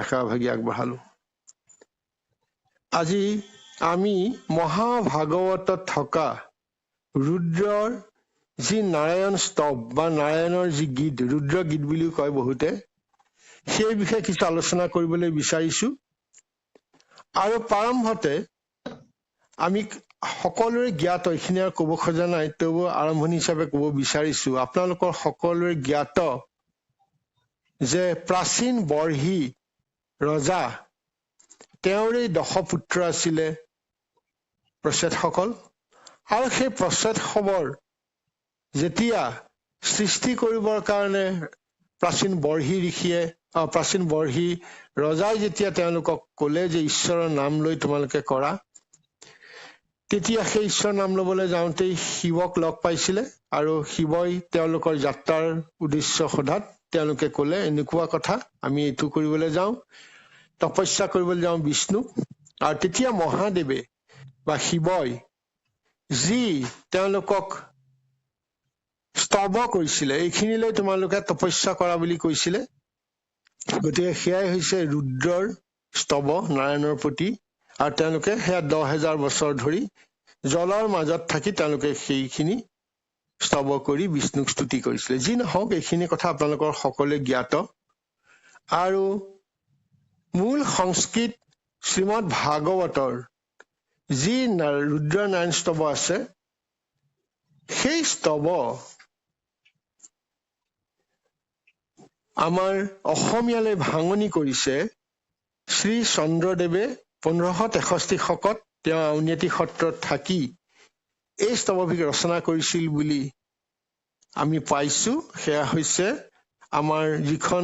আশাভাগী আগবঢ়ালো। আজি আমি মহাভাগৱতত থকা ৰুদ্ৰৰ যি নাৰায়ণ স্তৱ বা নাৰায়ণৰ যি গীত, ৰুদ্ৰ গীত বুলিও কয় বহুতে, সেই বিষয়ে কিছু আলোচনা কৰিবলৈ বিচাৰিছো। আৰু প্ৰাৰম্ভতে আমি সকলোৰে জ্ঞাত, এইখিনি আৰু কব খোজা নাই, তবু আৰম্ভণি হিচাপে কব বিচাৰিছো, আপোনালোকৰ সকলোৰে জ্ঞাত যে প্ৰাচীন বৰ্হি ৰজা, তেওঁৰে দশপুত্ৰ আছিলে প্ৰচ্ছেদসকল। আৰু সেই প্ৰচ্ছেদসৱৰ যেতিয়া সৃষ্টি কৰিবৰ কাৰণে প্ৰাচীন বৰ্হি ঋষিয়ে প্ৰাচীন বৰ্হি ৰজাই যেতিয়া তেওঁলোকক কলে যে ঈশ্বৰৰ নাম লৈ তোমালোকে কৰা, তেতিয়া সেই ঈশ্বৰৰ নাম লবলৈ যাওঁতেই শিৱক লগ পাইছিলে। আৰু শিৱই তেওঁলোকৰ যাত্ৰাৰ উদ্দেশ্য সোধাত তেওঁলোকে কলে এনেকুৱা কথা, আমি এইটো কৰিবলৈ যাওঁ, তপস্যা কৰিবলৈ যাওঁ বিষ্ণুক। আৰু তেতিয়া মহাদেৱে বা শিৱই যি তেওঁলোকক স্তৱ কৰিছিলে, এইখিনিলৈ তোমালোকে তপস্যা কৰা বুলি কৈছিলে। গতিকে সেয়াই হৈছে ৰুদ্ৰৰ স্তৱ নাৰায়ণৰ প্ৰতি। আৰু তেওঁলোকে সেয়া 10,000 বছৰ ধৰি জলৰ মাজত থাকি তেওঁলোকে সেইখিনি স্তৱ কৰি বিষ্ণুক স্তুতি কৰিছিলে। যি নহওক, এইখিনি কথা আপোনালোকৰ সকলোৱে জ্ঞাত। আৰু মূল সংস্কৃত শ্ৰীমদ ভাগৱতৰ যি ৰুদ্ৰ নাৰায়ণ স্তৱ আছে, সেই স্তৱ আমাৰ অসমীয়ালৈ ভাঙনি কৰিছে শ্ৰী চন্দ্ৰদেৱে 1563 শকত তেওঁ আউনীআটী সত্ৰত থাকি এই স্তৱভিক ৰচনা কৰিছিল বুলি আমি পাইছো। সেয়া হৈছে আমাৰ যিখন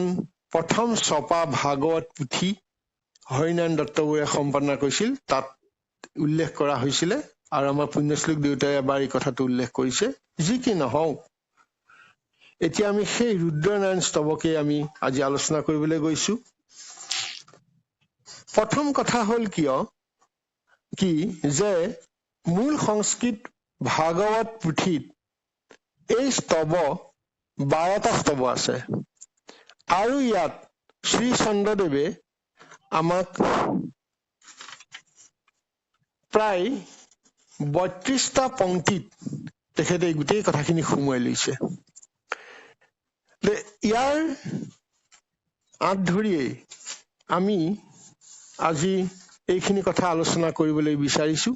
প্ৰথম ছপা ভাগৱত পুথি হৰিনাৰায়ণ দত্তবৰুৱাই সম্পাদনা কৰিছিল, তাত উল্লেখ কৰা হৈছিলে। আৰু আমাৰ পুণ্যশ্লোক দেউতাই এবাৰ এই কথাটো উল্লেখ কৰিছে। যি কি নহওক, এতিয়া আমি সেই ৰুদ্ৰনাৰায়ণ স্তৱকে আমি আজি আলোচনা কৰিবলৈ গৈছো। প্ৰথম কথা হল কি যে মূল সংস্কৃত ভাগৱত পুথিত এই স্তৱ 12টা স্তৱ আছে। আৰু ইয়াত শ্ৰী চন্দ্ৰদেৱে আমাক প্ৰায় 32টা পংক্তিত তেখেতে গোটেই কথাখিনি সুমুৱাই লৈছে। ইয়াৰ আঁত ধৰিয়েই আমি আজি এইখিনি কথা আলোচনা কৰিবলৈ বিচাৰিছো।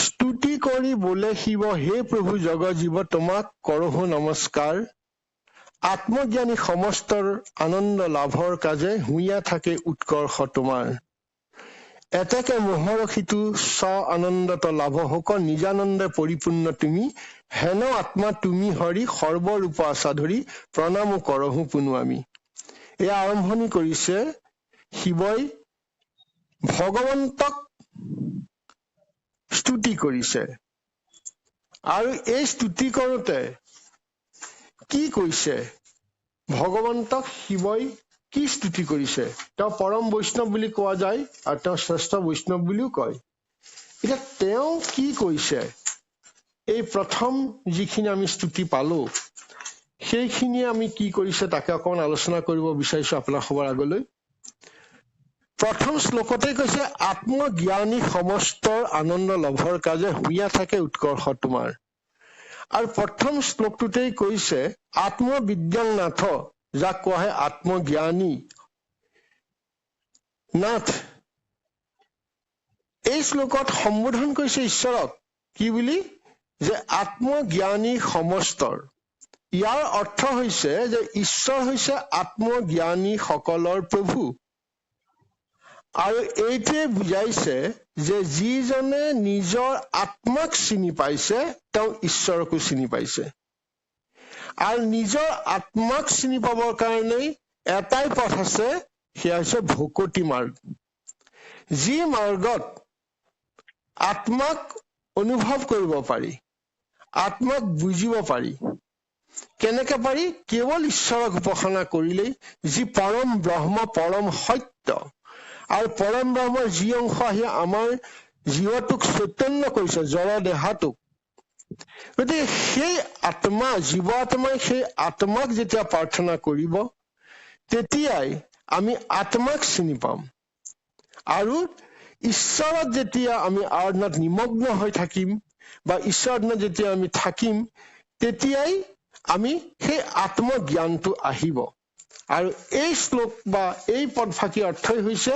স্তুতি কৰি বোলে শিৱ, হে প্ৰভু জগ জীৱ, তোমাক কৰহো নমস্কাৰ। আত্মজ্ঞানী সমস্তৰ আনন্দ লাভৰ কাজে, হুঁয়া থাকে উৎকৰ্ষ তোমাৰ। এতেকে মোহৰসিতু স্ব আনন্দত লাভ হোক, নিজানন্দে পৰিপূৰ্ণ তুমি। হেন আত্মা তুমি হৰি, সৰ্বৰূপ আশা ধৰি, প্ৰণামো কৰহো পুনু আমি। এয়া আৰম্ভণি কৰিছে শিৱই ভগৱন্তক স্তুতি কৰিছে। আৰু এই স্তুতি কৰোতে কি কৈছে, ভগৱন্তক শিৱই কি স্তুতি কৰিছে? তেওঁ পৰম বৈষ্ণৱ বুলি কোৱা যায় আৰু তেওঁ শ্ৰেষ্ঠ বৈষ্ণৱ বুলিও কয়। এতিয়া তেওঁ কি কৈছে, এই প্ৰথম যিখিনি আমি স্তুতি পালো, সেইখিনিয়ে আমি কি কৰিছে তাকে অকণমান আলোচনা কৰিব বিচাৰিছো আপোনাৰ সবৰ আগলৈ। প্ৰথম শ্লোকতে কৈছে, আত্মজ্ঞানী সমস্তৰ আনন্দ লভৰ কাজে, হুঁয়া থাকে উৎকৰ্ষ তোমাৰ। আৰু প্ৰথম শ্লোকটোতেই কৈছে আত্মবিদ্যাং নাথ, যাক কোৱা হয় আত্মজ্ঞানী নাথ। এই শ্লোকত সম্বোধন কৰিছে ঈশ্বৰক কি বুলি, যে আত্মজ্ঞানী সমস্তৰ। ইয়াৰ অৰ্থ হৈছে যে ঈশ্বৰ হৈছে আত্মজ্ঞানী সকলৰ প্ৰভু। আৰু এইটোৱে বুজাইছে যে যিজনে নিজৰ আত্মাক চিনি পাইছে, তেওঁ ঈশ্বৰকো চিনি পাইছে। আৰু নিজৰ আত্মাক চিনি পাবৰ কাৰণেই এটাই পথ আছে, সেয়া হৈছে ভকতি মাৰ্গ। যি মাৰ্গত আত্মাক অনুভৱ কৰিব পাৰি, আত্মাক বুজিব পাৰি। কেনেকে পাৰি? কেৱল ঈশ্বৰক উপাসনা কৰিলেই। যি পৰম ব্ৰহ্ম, পৰম সত্য, আৰু পৰম ব্ৰহ্মৰ যি অংশ আহি আমাৰ জীৱটোক চৈতন্য কৰিছে, জড় দেহাটোক, গতিকে সেই আত্মা, জীৱ আত্মাই সেই আত্মাক যেতিয়া প্ৰাৰ্থনা কৰিব, তেতিয়াই আমি আত্মাক চিনি পাম। আৰু ঈশ্বৰত যেতিয়া আমি আৰাধনাত নিমগ্ন হৈ থাকিম বা ঈশ্বৰৰ যেতিয়া আমি থাকিম, তেতিয়াই আমি সেই আত্মজ্ঞানটো আহিব। আৰু এই শ্লোক বা এই পদফাঁকিৰ অৰ্থই হৈছে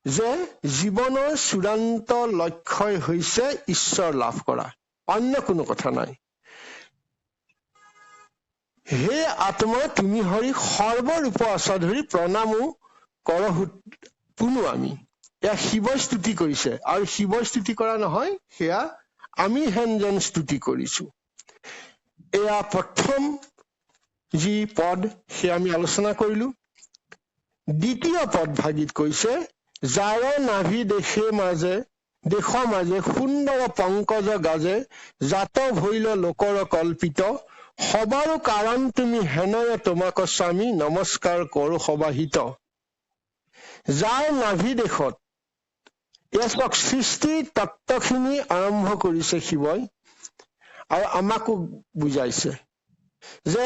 যে জীৱনৰ চূড়ান্ত লক্ষ্যই হৈছে ঈশ্বৰ লাভ কৰা, অন্য কোনো কথা নাই। হে আত্মা তুমি হৰি সৰ্বৰূপ আছা ধৰি প্ৰণামো কৰহো পুনু আমি। এয়া শিৱই স্তুতি কৰিছে, আৰু শিৱই স্তুতি কৰা নহয়, সেয়া আমি হেন যেন স্তুতি কৰিছো। এয়া প্ৰথম যি পদ সেয়া আমি আলোচনা কৰিলো। দ্বিতীয় পদ ভাগিত কৈছে, যাৰ নাভি দেশৰ মাজে সুন্দৰ পংকজ গাজে, জাত ভৈল লোকৰ কল্পিত, সবাৰো কাৰণ তুমি হেনয় তোমাক স্বামী নমস্কাৰ কৰো সবাহিত। যাৰ নাভি দেশত, এয়া চাওক সৃষ্টিৰ তত্ত্বখিনি আৰম্ভ কৰিছে শিৱই, আৰু আমাকো বুজাইছে যে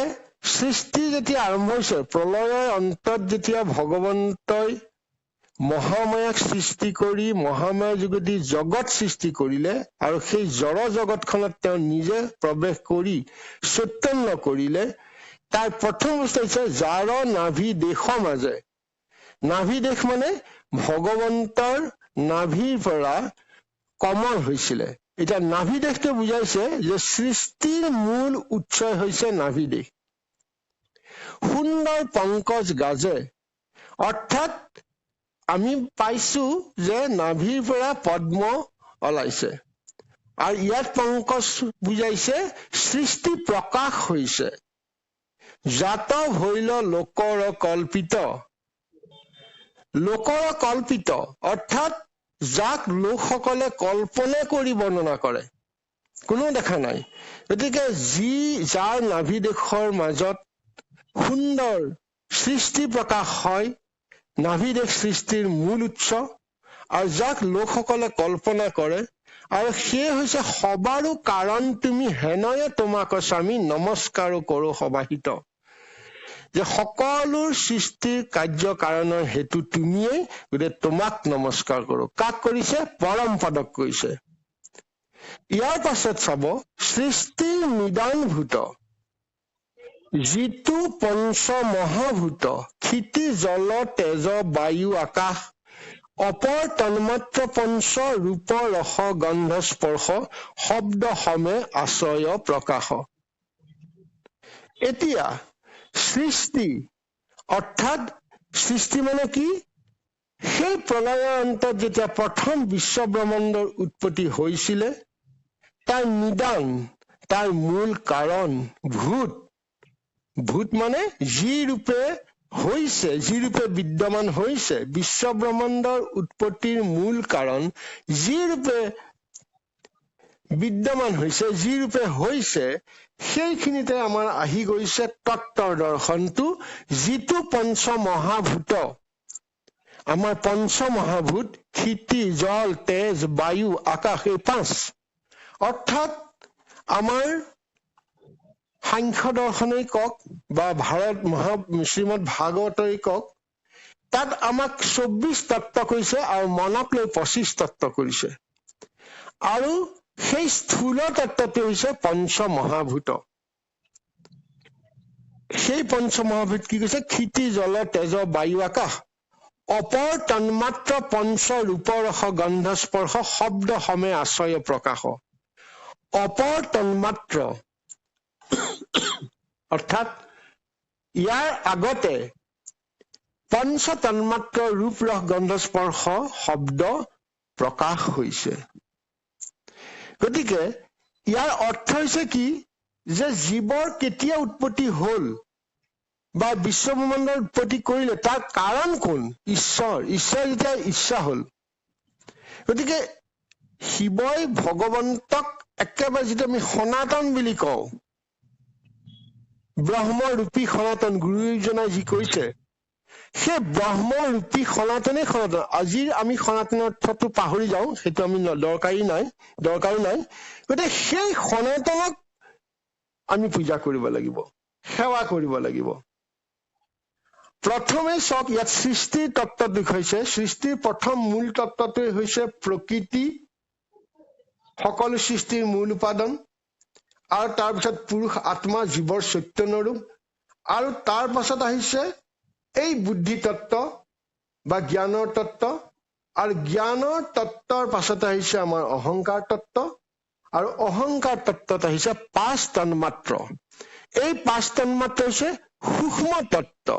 সৃষ্টি যেতিয়া আৰম্ভ হৈছে, প্ৰলয়ৰ অন্তত যেতিয়া ভগৱন্তই মহামায়াক সৃষ্টি কৰি মহামায়াৰ যোগেদি জগত সৃষ্টি কৰিলে, আৰু সেই জড় জগতখনত তেওঁ নিজে প্ৰৱেশ কৰি চৈতন্য কৰিলে, তাৰ প্ৰথম বস্তু হৈছে যাৰ নাভি দেশৰ মাজে। নাভি দেশ মানে ভগৱন্তৰ নাভিৰ পৰা কমল হৈছিলে। এতিয়া নাভি দেশটো বুজাইছে যে সৃষ্টিৰ মূল উৎসই হৈছে নাভি দেশ। সুন্দৰ পংকজ গাজে, অৰ্থাৎ আমি পাইছো যে নাভিৰ পৰা পদ্ম ওলাইছে, আৰু ইয়াত পংকজ বুজাইছে সৃষ্টি প্ৰকাশ হৈছে। জাত ভৈল লোকৰ কল্পিত, লোকৰ কল্পিত অৰ্থাৎ যাক লোকসকলে কল্পনা কৰি বৰ্ণনা কৰে, কোনো দেখা নাই। গতিকে যাৰ নাভি দেশৰ মাজত সুন্দৰ সৃষ্টি প্ৰকাশ হয়, নাভি দেশ সৃষ্টিৰ মূল উৎস, আৰু যাক লোকসকলে কল্পনা কৰে, আৰু সেয়ে হৈছে সবাৰো কাৰণ তুমি হেনয় তোমাক স্বামী নমস্কাৰো কৰো সবাহিত। যে সকলো সৃষ্টিৰ কাৰ্য কাৰণৰ হেতু তুমিয়েই, গতিকে তোমাক নমস্কাৰ কৰো। কাক কৰিছে? পৰম পদক কৰিছে। ইয়াৰ পাছত চাব, সৃষ্টিৰ নিদানভূত যিটো পঞ্চ মহাভূত, ক্ষিতি জল তেজ বায়ু আকাশ, অপৰ তন্মাত্ৰ পঞ্চ ৰূপ ৰস গন্ধ স্পৰ্শ, শব্দ সমে আশ্ৰয় প্ৰকাশ। এতিয়া সৃষ্টি অৰ্থাৎ সৃষ্টি মানে কি? সেই প্ৰলয়ৰ অন্তত যেতিয়া প্ৰথম বিশ্ব ব্ৰহ্মাণ্ডৰ উৎপত্তি হৈছিলে, তাৰ নিদান, তাৰ মূল কাৰণ ভূত। ভূত মানে যি ৰূপে হৈছে, যি ৰূপে বিদ্যমান হৈছে, বিশ্ব ব্ৰহ্মাণ্ডৰ উৎপত্তিৰ মূল কাৰণ যি ৰূপে বিদ্যমান হৈছে, যি ৰূপে হৈছে, সেইখিনিতে আমাৰ আহি গৈছে তত্ত্বৰ দৰ্শনটো, যিটো পঞ্চ মহাভূত। আমাৰ পঞ্চ মহাভূত ক্ষিতি জল তেজ বায়ু আকাশ, এই পাঁচ। অৰ্থাৎ আমাৰ সাংখ্য দৰ্শনেই কওক বা শ্ৰীমদ ভাগৱতই কওক, তাত আমাক 24 তত্ত্ব কৰিছে, আৰু মনক লৈ 25 তত্ত্ব কৰিছে। আৰু সেই স্থূল তত্ত্বটো হৈছে পঞ্চ মহাভূত। সেই পঞ্চ মহাভূত কি কৈছে? ক্ষিতি জল তেজ বায়ু আকাশ, অপৰ তন্মাত্ৰ পঞ্চ ৰূপ ৰস গন্ধ স্পৰ্শ, শব্দ সমে আশ্ৰয় প্ৰকাশ। অপৰ তন্মাত্ৰ অৰ্থাৎ ইয়াৰ আগতে পঞ্চ তন্মাত্ৰ ৰূপ ৰস গন্ধ স্পৰ্শ শব্দ প্ৰকাশ হৈছে। গতিকে ইয়াৰ অৰ্থ হৈছে কি? যে জীৱৰ কেতিয়া উৎপত্তি হল বা বিশ্বব্ৰহ্মাণ্ডৰ উৎপত্তি কৰিলে, তাৰ কাৰণ কোন? ঈশ্বৰ। ঈশ্বৰ যেতিয়া ইচ্ছা হল, গতিকে শিৱই ভগৱন্তক একেবাৰে যিটো আমি সনাতন বুলি কওঁ, ব্ৰহ্মৰূপী সনাতন, গুৰুজনাই যি কৈছে, সেই ব্ৰহ্মৰূপী সনাতনেই সনাতন। আজিৰ আমি সনাতন অৰ্থটো পাহৰি যাওঁ, সেইটো আমি দৰকাৰী নাই। গতিকে সেই সনাতনক আমি পূজা কৰিব লাগিব, সেৱা কৰিব লাগিব। প্ৰথমেই চাওক, ইয়াত সৃষ্টিৰ তত্ত্বটো হৈছে, সৃষ্টিৰ প্ৰথম মূল তত্ত্বটোৱে হৈছে প্ৰকৃতি, সকলো সৃষ্টিৰ মূল উপাদান, আৰু তাৰপিছত পুৰুষ আত্মা জীৱৰ চৈতন্য ৰূপ, আৰু তাৰ পাছত আহিছে এই বুদ্ধি তত্ত্ব বা জ্ঞানৰ তত্ত্ব, আৰু জ্ঞানৰ তত্ত্বৰ পাছত আহিছে আমাৰ অহংকাৰ তত্ত্ব, আৰু অহংকাৰ তত্ত্বত আহিছে 5 তন্মাত্ৰ। এই 5 তন্মাত্ৰ হৈছে সূক্ষ্ম তত্ত্ব,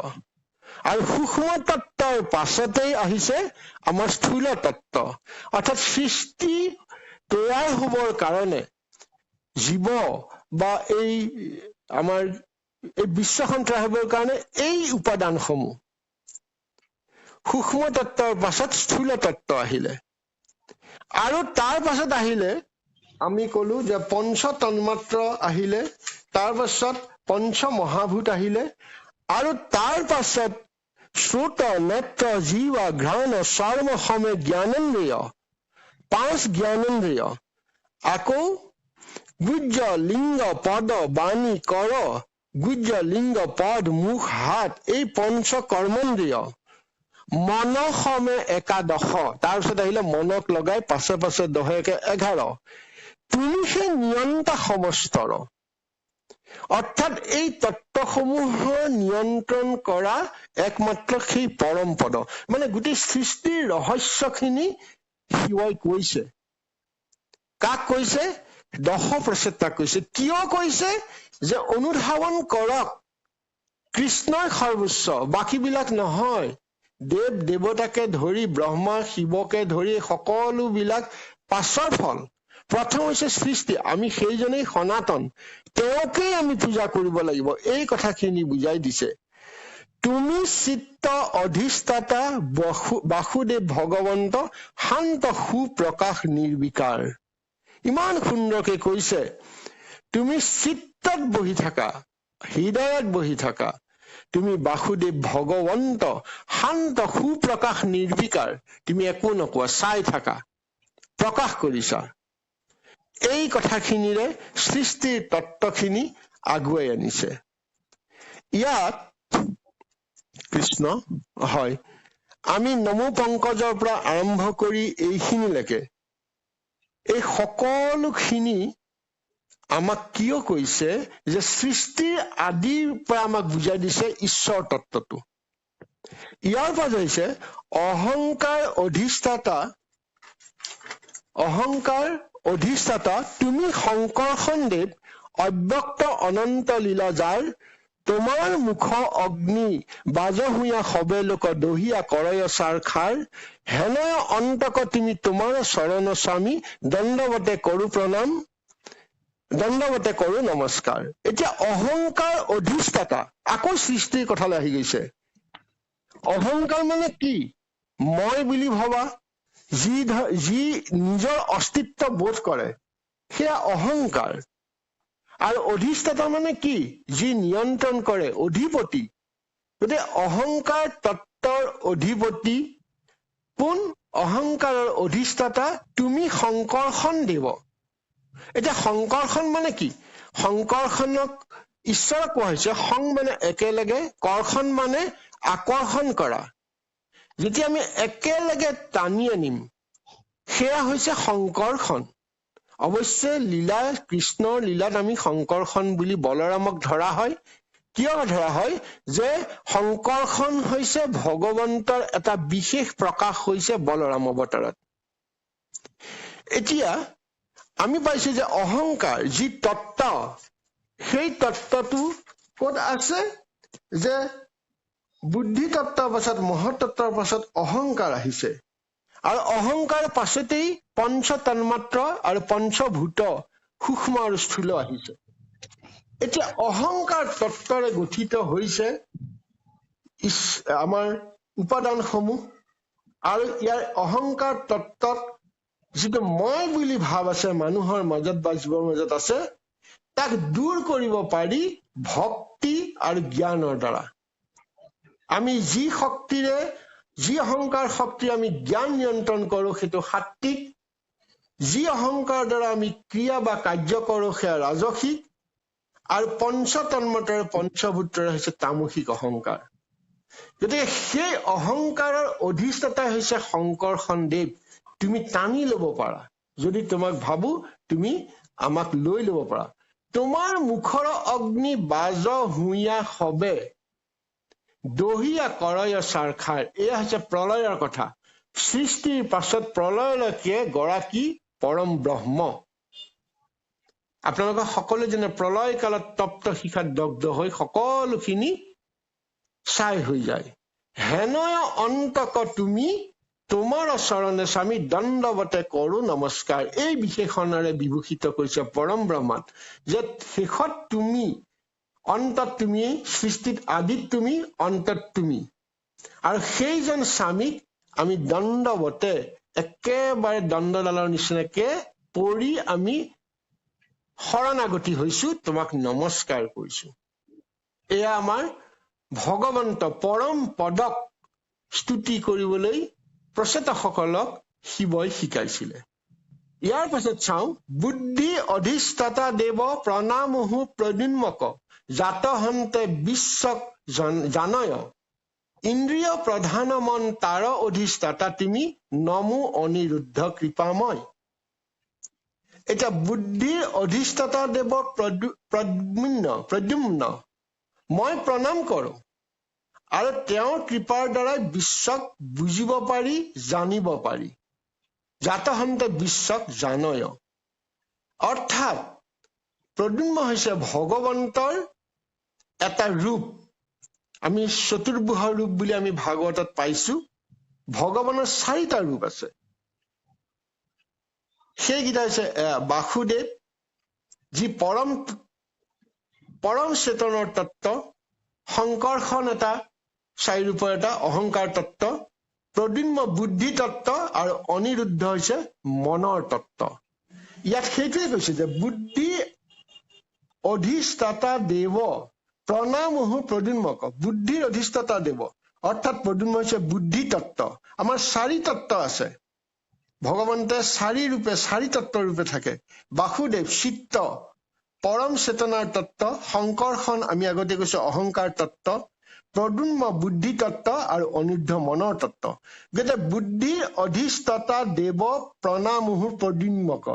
আৰু সূক্ষ্ম তত্ত্বৰ পাছতেই আহিছে আমাৰ স্থূল তত্ত্ব। অৰ্থাৎ সৃষ্টি তৈয়াৰ হবৰ কাৰণে জীৱ বা এই আমাৰ এই বিশ্বখন তৈয়াৰ হবৰ কাৰণে এই উপাদানসমূহ, সূক্ষ্ম তত্ত্বৰ পাছত স্থূল তত্ত্ব আহিলে, আৰু তাৰ পাছত আহিলে আমি কলো যে পঞ্চ তন্মাত্ৰ আহিলে, তাৰ পাছত পঞ্চ মহাভূত আহিলে, আৰু তাৰ পাছত শ্ৰোত নেত্ৰ জীৱ ঘ্ৰাণ চৰ্ম সমেত জ্ঞানেন্দ্ৰিয়, 5 জ্ঞানেন্দ্ৰিয়, আকৌ গুজ্জ লিংগ পদ বাণী কৰ, গুজ্জ লিংগ পদ মুখ হাত, এই পঞ্চ কৰ্মেন্দ্ৰিয়, মন সমে একাদশ, তাৰপিছত আহিলে মনক লগাই পাছে পাছে 10 একে 11, তুমি সেই নিয়ন্তা সমস্তৰ। অৰ্থাৎ এই তত্ত্বসমূহৰ নিয়ন্ত্ৰণ কৰা একমাত্ৰ সেই পৰম পদ। মানে গোটেই সৃষ্টিৰ ৰহস্যখিনি শিৱই কৈছে। কাক কৈছে? 10 প্ৰচেতাক কৈছে। কিয় কৈছে? যে অনুধাৱন কৰক, কৃষ্ণই সৰ্বোচ্চ, বাকীবিলাক নহয়। দেৱ দেৱতাকে ধৰি ব্ৰহ্মা শিৱকে ধৰি সকলোবিলাক পাছৰ ফল। প্ৰথম হৈছে সৃষ্টি, আমি সেইজনেই সনাতন, তেওঁকেই আমি পূজা কৰিব লাগিব, এই কথাখিনি বুজাই দিছে। তুমি চিত্ত অধিষ্ঠাতা বাসুদেৱ ভগৱন্ত, শান্ত সুপ্ৰকাশ নিৰ্বিকাৰ। ইমান সুন্দৰকে কৈছে, তুমি চিত্তত বহি থাকা, হৃদয়ত বহি থাকা, তুমি বাসুদেৱ ভগৱন্ত, শান্ত সুপ্ৰকাশ নিৰ্বিকাৰ, তুমি একো নকোৱা, চাই থাকা, প্ৰকাশ কৰিছা। এই কথাখিনিৰে সৃষ্টিৰ তত্ত্বখিনি আগুৱাই আনিছে। ইয়াত কৃষ্ণ, হয়, আমি নমো পংকজৰ পৰা আৰম্ভ কৰি এইখিনিলৈকে এই সকলোখিনি আমাক কিয় কৈছে? যে সৃষ্টিৰ আদিৰ পৰা আমাক বুজাই দিছে ঈশ্বৰ তত্ত্বটো। ইয়াৰ পৰা হৈছে অহংকাৰ অধিষ্ঠাতা তুমি শংকৰখন দেৱ, অব্যক্ত অনন্ত লীলা যাৰ, তোমাৰ মুখ অগ্নি বাজহুঞা সবে লোক দহিয়া কৰয় চাৰ খাৰ, হেনয় অন্তক তুমি তোমাৰ চৰণ স্বামী, দণ্ডৱতে কৰো প্ৰণাম, দণ্ডৱতে কৰো নমস্কাৰ। এতিয়া অহংকাৰ অধিষ্ঠাতা, আকৌ সৃষ্টিৰ কথালৈ আহি গৈছে। অহংকাৰ মানে কি? মই বুলি ভবা, যি নিজৰ অস্তিত্ব বোধ কৰে, সেয়া অহংকাৰ। আৰু অধিষ্ঠাতা মানে কি? যি নিয়ন্ত্ৰণ কৰে, অধিপতি। গতিকে অহংকাৰ তত্ত্বৰ অধিপতি কোন? অহংকাৰৰ অধিষ্ঠাতা তুমি শংকৰখন দেৱ। এতিয়া শংকৰখন মানে কি? শংকৰখনক ঈশ্বৰক কোৱা হৈছে। সং মানে একেলগে, কৰখন মানে আকৰ্ষণ কৰা। যেতিয়া আমি একেলগে টানি আনিম, সেয়া হৈছে শংকৰখন। অৱশ্যে লীলা, কৃষ্ণৰ লীলাত আমি শংকৰখন বুলি বলৰামক ধৰা হয়। কিয় ধৰা হয়? যে শংকৰখন হৈছে ভগৱন্তৰ এটা বিশেষ প্ৰকাশ হৈছে বলৰাম অৱতাৰত। এতিয়া আমি পাইছো যে অহংকাৰ যি তত্ত্ব, সেই তত্ত্বটো ক'ত আছে? যে বুদ্ধি তত্ত্বৰ পাছত মহতত্ত্বৰ পাছত অহংকাৰ আহিছে, আৰু অহংকাৰ পাছতেই পঞ্চ তন্মাত্ৰ আৰু পঞ্চভূত সূক্ষ্ম আৰু স্থূল আহিছে। এতিয়া অহংকাৰ তত্ত্বৰে গঠিত হৈছে আমাৰ উপাদানসমূহ, আৰু ইয়াৰ অহংকাৰ তত্ত্বত যিটো মই বুলি ভাৱ আছে মানুহৰ মাজত বা জীৱৰ মাজত আছে, তাক দূৰ কৰিব পাৰি ভক্তি আৰু জ্ঞানৰ দ্বাৰা। আমি যি শক্তিৰে, যি অহংকাৰ শক্তি আমি জ্ঞান নিয়ন্ত্ৰণ কৰো, সেইটো সাত্বিক। যি অহংকাৰ দ্বাৰা আমি ক্ৰিয়া বা কাৰ্য কৰো, সেয়া ৰাজসিক। আৰু পঞ্চ তন্মাত্ৰৰ পঞ্চভূতৰ হৈছে তামসিক অহংকাৰ। গতিকে সেই অহংকাৰৰ অধিষ্ঠাতা হৈছে শংকৰদেৱ। তুমি টানি ল'ব পাৰা, যদি তোমাক ভাবো তুমি আমাক লৈ ল'ব পাৰা। তোমাৰ মুখৰ অগ্নি বাজ হুঁয়া হবে, দহিয়া কৰয় চাৰখাৰ। এয়া হৈছে প্ৰলয়ৰ কথা। সৃষ্টিৰ পাছত প্ৰলয়লৈকে গৰাকী পৰম ব্ৰহ্ম। আপোনালোকে সকলো যেনে প্ৰলয় কালত তপ্ত শিখাত দগ্ধ হৈ সকলোখিনি ছাই হৈ যায়। হেনয় অন্তক তুমি তোমাৰ চৰণে স্বামী দণ্ডৱতে কৰো নমস্কাৰ। এই বিশেষণেৰে বিভূষিত কৰিছে পৰম ব্ৰহ্মাত, যে শেষত তুমি, অন্তত তুমি, সৃষ্টিত আদিত তুমি, অন্তত তুমি। আৰু সেইজন স্বামীক আমি দণ্ডৱতে, একেবাৰে দণ্ডডালৰ নিচিনাকে পৰি আমি শৰণাগতি হৈছো, তোমাক নমস্কাৰ কৰিছো। এয়া আমাৰ ভগৱন্ত পৰম পদক স্তুতি কৰিবলৈ প্ৰচেতকসকলক শিৱই শিকাইছিলে। ইয়াৰ পাছত চাওঁ, বুদ্ধি অধিষ্ঠাতা দেৱ প্ৰণামহু প্ৰদ্যুন্মক, জাতহন্তে বিশ্বক জানয়, ইন্দ্ৰিয় প্ৰধান মন তাৰ অধিষ্ঠাতা তুমি, নমো অনিৰুদ্ধ কৃপাময়। এতিয়া বুদ্ধিৰ অধিষ্ঠাতা দেৱ প্ৰদ্যুম্ন মই প্ৰণাম কৰো, আৰু তেওঁৰ কৃপাৰ দ্বাৰাই বিশ্বক বুজিব পাৰি, জানিব পাৰি। জাতহন্তে বিশ্বক জানয়, অৰ্থাৎ প্ৰদ্যুম্ন হৈছে ভগৱন্তৰ এটা ৰূপ। আমি চতুৰ্ভুজৰ ৰূপ বুলি আমি ভাগৱতত পাইছো। ভগৱানৰ 4টা ৰূপ আছে। সেইকেইটা হৈছে বাসুদেৱ, যি পৰম চেতনৰ তত্ত্ব, শংকৰখন এটা 4 ৰূপৰ এটা অহংকাৰ তত্ত্ব, প্ৰদ্যুম্ন বুদ্ধি তত্ত্ব, আৰু অনিৰুদ্ধ হৈছে মনৰ তত্ত্ব। ইয়াত সেইটোৱে কৈছে যে বুদ্ধি অধিষ্ঠাতা দেৱ প্ৰণামহু প্ৰদ্যুন্মক, বুদ্ধিৰ অধিষ্ঠাতা দেৱ, অৰ্থাৎ প্ৰদ্যুম্ন হৈছে বুদ্ধি তত্ত্ব। আমাৰ 4 তত্ত্ব আছে। ভগৱন্তে 4 ৰূপে, 4 তত্ত্বৰ ৰূপে থাকে। বাসুদেৱ চিত্ত, পৰম চেতনাৰ তত্ত্ব, শংকৰখন আমি আগতে কৈছো অহংকাৰ তত্ত্ব, প্ৰদ্যুম্ন বুদ্ধি তত্ত্ব, আৰু অনিৰুদ্ধ মনৰ তত্ত্ব। গতিকে বুদ্ধিৰ অধিষ্ঠাতা দেৱ প্ৰণামহু প্ৰদ্যুন্মক,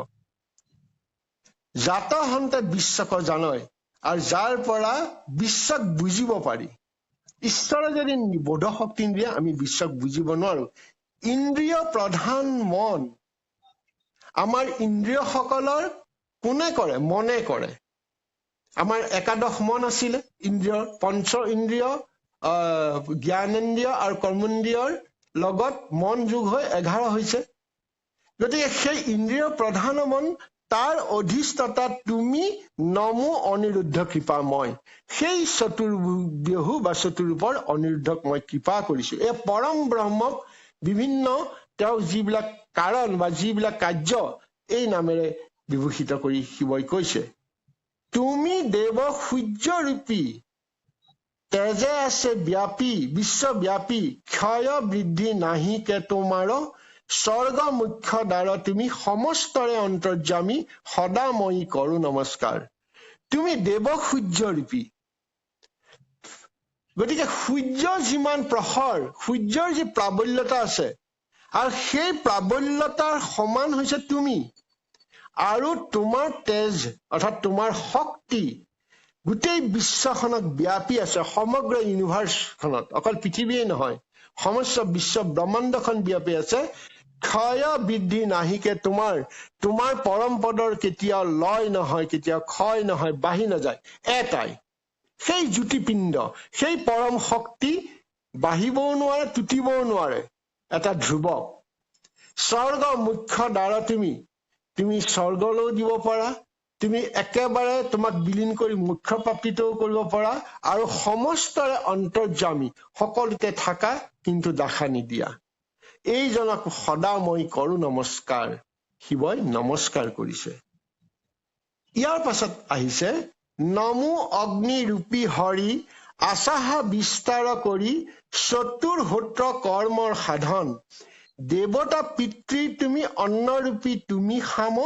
জাতহন্তে বিশ্বক জানয়, আৰু যাৰ পৰা বিশ্বক বুজিব পাৰি। ঈশ্বৰে যদি বোধ শক্তি নিদিয়ে আমি বিশ্বক বুজিব নোৱাৰো। ইন্দ্ৰিয় প্ৰধান মন, আমাৰ ইন্দ্ৰিয়সকলৰ কোনে কৰে? মনে কৰে। আমাৰ একাদশ মন আছিলে ইন্দ্ৰিয়ৰ, পঞ্চ ইন্দ্ৰিয়, জ্ঞানেন্দ্ৰিয় আৰু কৰ্মেন্দ্ৰিয়ৰ লগত মন যোগ হৈ 11 হৈছে। গতিকে সেই ইন্দ্ৰিয় প্ৰধান মন, তাৰ অধিষ্ঠাতা তুমি, নমো অনিৰুদ্ধ কৃপাময়। সেই চতুৰ্বাহু বা চতুৰূপৰ অনিৰুদ্ধক মই কৃপা কৰিছো। এই পৰম ব্ৰহ্মক বিভিন্ন তেওঁ যিবিলাক কাৰণ বা যিবিলাক কাৰ্য, এই নামেৰে বিভূষিত কৰি শিৱই কৈছে, তুমি দেৱ সূৰ্য ৰূপী, তেজে আছে ব্যাপী, বিশ্বব্যাপী, ক্ষয় বৃদ্ধি নাহিকে তোমাৰ, স্বৰ্গ মুখ্য দ্বাৰ তুমি, সমস্তৰে অন্তৰ্যামী, সদাময়ী কৰো নমস্কাৰ। তুমি দেৱ সূৰ্য ৰূপী। গতিকে সূৰ্য যিমান প্ৰখৰ, সূৰ্যৰ যি প্ৰাবল্যতা আছে, আৰু সেই প্ৰাবল্যতাৰ সমান হৈছে তুমি। আৰু তোমাৰ তেজ অৰ্থাৎ তোমাৰ শক্তি গোটেই বিশ্বখনক ব্যাপী আছে। সমগ্ৰ ইউনিভাৰ্চখনত, অকল পৃথিৱীয়ে নহয়, সমস্ত বিশ্ব ব্ৰহ্মাণ্ডখন ব্যাপী আছে। ক্ষয় বৃদ্ধি নাহিকে তোমাৰ পৰম পদৰ কেতিয়াও লয় নহয়, কেতিয়াও ক্ষয় নহয়, বাঢ়ি নাযায়। এটাই সেই জ্যোতিপিণ্ড, সেই পৰম শক্তি বাঢ়িবও নোৱাৰে, টুটিবও নোৱাৰে, এটা ধ্ৰুৱ। স্বৰ্গ মুখ্য দ্বাৰ তুমি স্বৰ্গলৈও দিব পাৰা, তুমি একেবাৰে তোমাক বিলীন কৰি মুখ্য প্ৰাপ্তিটোও কৰিব পাৰা, আৰু সমস্তৰে অন্তৰ্যামী, সকলোতে থাকা কিন্তু দেখা নিদিয়া। এইজনক সদা মই কৰো নমস্কাৰ। শিৱই নমস্কাৰ কৰিছে। ইয়াৰ পাছত আহিছে, নমো অগ্নিৰূপী হৰি, আচাহা বিস্তাৰ কৰি, চতুৰ্হোত্ৰ কৰ্মৰ সাধন, দেৱতা পিতৃ তুমি, অন্নৰূপী তুমি সাম,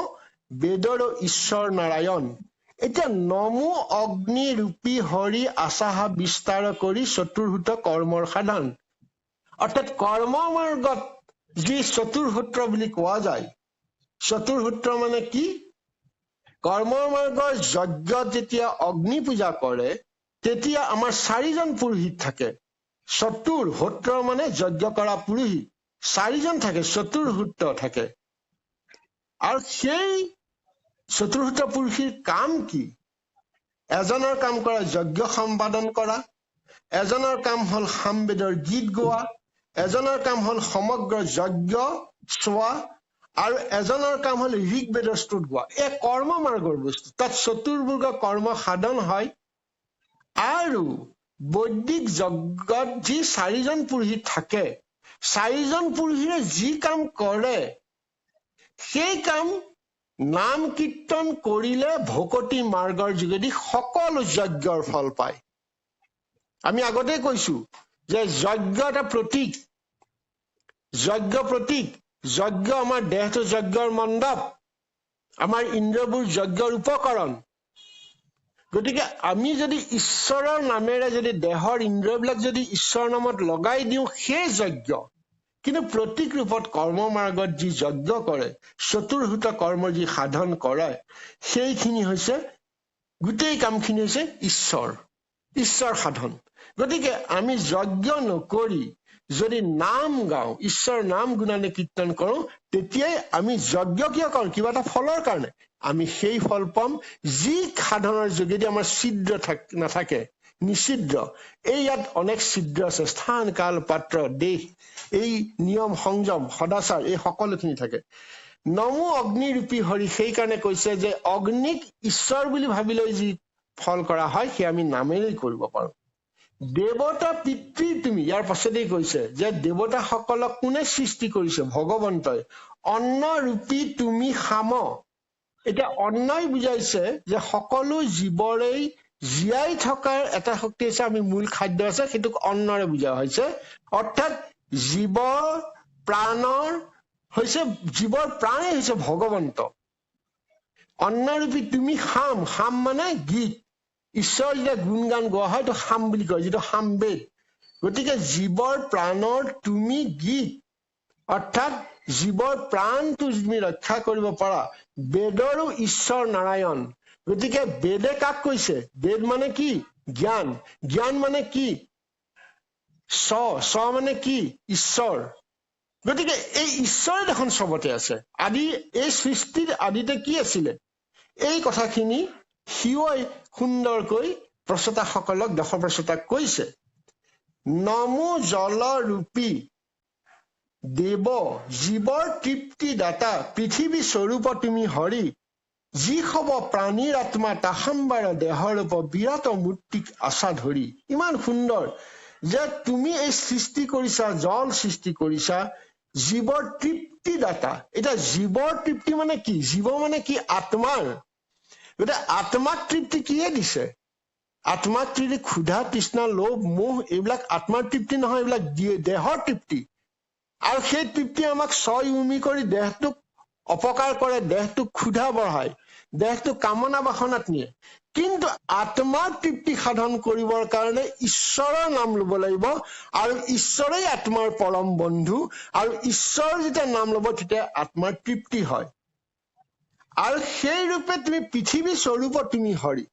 বেদৰ ঈশ্বৰ নাৰায়ণ। এতিয়া নমো অগ্নি ৰূপী হৰি আশাহা বিস্তাৰ কৰি চতুৰ্ভূত কৰ্মৰ সাধন, অৰ্থাৎ কৰ্ম মাৰ্গত যি চতুৰ্ভূত বুলি কোৱা যায়। চতুৰ্ভূত মানে কি? কৰ্মৰ মাৰ্গৰ যজ্ঞত যেতিয়া অগ্নি পূজা কৰে তেতিয়া আমাৰ 4জন পুৰোহিত থাকে। চতুৰ্ভূত মানে যজ্ঞ কৰা পুৰোহিত 4জন থাকে, চতুৰ্ভূত থাকে। আৰু সেই চতুৰ্ভূত পুৰুষীৰ কাম কি? এজনৰ কাম কৰা যজ্ঞ সম্পাদন কৰা, এজনৰ কাম হল সামবেদৰ গীত গোৱা, এজনৰ কাম হল সমগ্ৰ যজ্ঞ চোৱা, আৰু এজনৰ কাম হল ঋগ্বেদৰ স্তুত গোৱা। এই কৰ্ম মাৰ্গৰ বস্তু, তাত চতুৰ্বৰ্গ কৰ্ম সাধন হয়। আৰু বৈদিক যজ্ঞত যি 4জন পুৰোহিত থাকে, 4জন পুৰোহিতে যি কাম কৰে সেই কাম নাম কীৰ্তন কৰিলে ভকতি মাৰ্গৰ যোগেদি সকলো যজ্ঞৰ ফল পায়। আমি আগতে কৈছো যে যজ্ঞ এটা প্ৰতীক, যজ্ঞ প্ৰতীক। যজ্ঞ আমাৰ দেহটো যজ্ঞৰ মণ্ডপ, আমাৰ ইন্দ্ৰবোৰ যজ্ঞৰ উপকৰণ। গতিকে আমি যদি ঈশ্বৰৰ নামেৰে যদি দেহৰ ইন্দ্ৰবিলাক যদি ঈশ্বৰৰ নামত লগাই দিওঁ সেই যজ্ঞ। কিন্তু প্ৰতীক ৰূপত কৰ্ম মাৰ্গত যি যজ্ঞ কৰে, চতুৰ্ভূত কৰ্ম যি সাধন কৰে, সেইখিনি হৈছে গোটেই কামখিনি হৈছে ঈশ্বৰ সাধন। গতিকে আমি যজ্ঞ নকৰি যদি নাম গাওঁ, ঈশ্বৰ নাম গুণানে কীৰ্তন কৰো, তেতিয়াই আমি যজ্ঞ কিয় কৰো? কিবা এটা ফলৰ কাৰণে। আমি সেই ফল পাম যি সাধনৰ যোগেদি আমাৰ ছিদ্ৰ নাথাকে, নিষিদ্ধ। এই ইয়াত অনেক ছিদ্ৰ আছে, স্থান কাল পাত্ৰ দেশ, এই নিয়ম সংযম সদাচাৰ এই সকলোখিনি থাকে। নমো অগ্নিৰূপী হৰি, সেইকাৰণে কৈছে যে অগ্নিক ঈশ্বৰ বুলি ভাবি লৈ যি ফল কৰা হয় সেই আমি নামেৰেই কৰিব পাৰো। দেৱতা পিতৃ তুমি, ইয়াৰ পাছতেই কৈছে যে দেৱতাসকলক কোনে সৃষ্টি কৰিছে? ভগৱন্তই। অন্ন ৰূপী তুমি খাম। এতিয়া অন্নই বুজাইছে যে সকলো জীৱৰেই জীয়াই থকাৰ এটা শক্তি আছে, আমি মূল খাদ্য আছে, সেইটোক অন্নৰে বুজা হৈছে। অৰ্থাৎ জীৱৰ প্ৰাণেই হৈছে ভগৱন্ত। অন্নৰূপী তুমি খাম, খাম মানে গীত। ঈশ্বৰ যেতিয়া গুণ গান গোৱা হয় তো খাম বুলি কয়, যিটো সামবেদ। গতিকে জীৱৰ প্ৰাণৰ তুমি গীত, অৰ্থাৎ জীৱৰ প্ৰাণটো তুমি ৰক্ষা কৰিব পাৰা। বেদৰো ঈশ্বৰ নাৰায়ণ। গতিকে বেদে কাক কৈছে? বেদ মানে কি? জ্ঞান। জ্ঞান মানে কি? চ মানে কি? ঈশ্বৰ। গতিকে এই ঈশ্বৰে দেখোন চবতে আছে। এই সৃষ্টিৰ আদিতে কি আছিলে? এই কথাখিনি শিৱই সুন্দৰকৈ প্ৰচেতাসকলক, দশপ্ৰচেতাক কৈছে। নমো জল ৰূপী দেৱ, জীৱৰ তৃপ্তিদাতা, পৃথিৱী স্বৰূপ তুমি হৰি, যি হব প্ৰাণীৰ আত্মা তাহাম্বাৰ দেহৰূপ, বিৰাট মূৰ্তিক আশা ধৰি। ইমান সুন্দৰ যে তুমি এই সৃষ্টি কৰিছা, জল সৃষ্টি কৰিছা, জীৱৰ তৃপ্তিদাতা। এতিয়া জীৱৰ তৃপ্তি মানে কি? জীৱ মানে কি? আত্মাৰ। গতিকে আত্মাক তৃপ্তি কিয়ে দিছে? আত্মাক তৃপ্তি ক্ষুধা তৃষ্ণা লোভ মোহ এইবিলাক আত্মাৰ তৃপ্তি নহয়, এইবিলাক দেহৰ তৃপ্তি। আৰু সেই তৃপ্তি আমাক ছয় উমি কৰি দেহটোক অপকাৰ কৰে, দেহটোক ক্ষুধা বঢ়ায়, দেহটোক কামনা বাসনাত নিয়ে। কিন্তু আত্মাৰ তৃপ্তি সাধন কৰিবৰ কাৰণে ঈশ্বৰৰ নাম লব লাগিব, আৰু ঈশ্বৰেই আত্মাৰ পৰম বন্ধু। আৰু ঈশ্বৰৰ যেতিয়া নাম লব তেতিয়া আত্মাৰ তৃপ্তি হয়। আৰু সেই ৰূপে তুমি পৃথিৱী স্বৰূপ তুমি হৰি।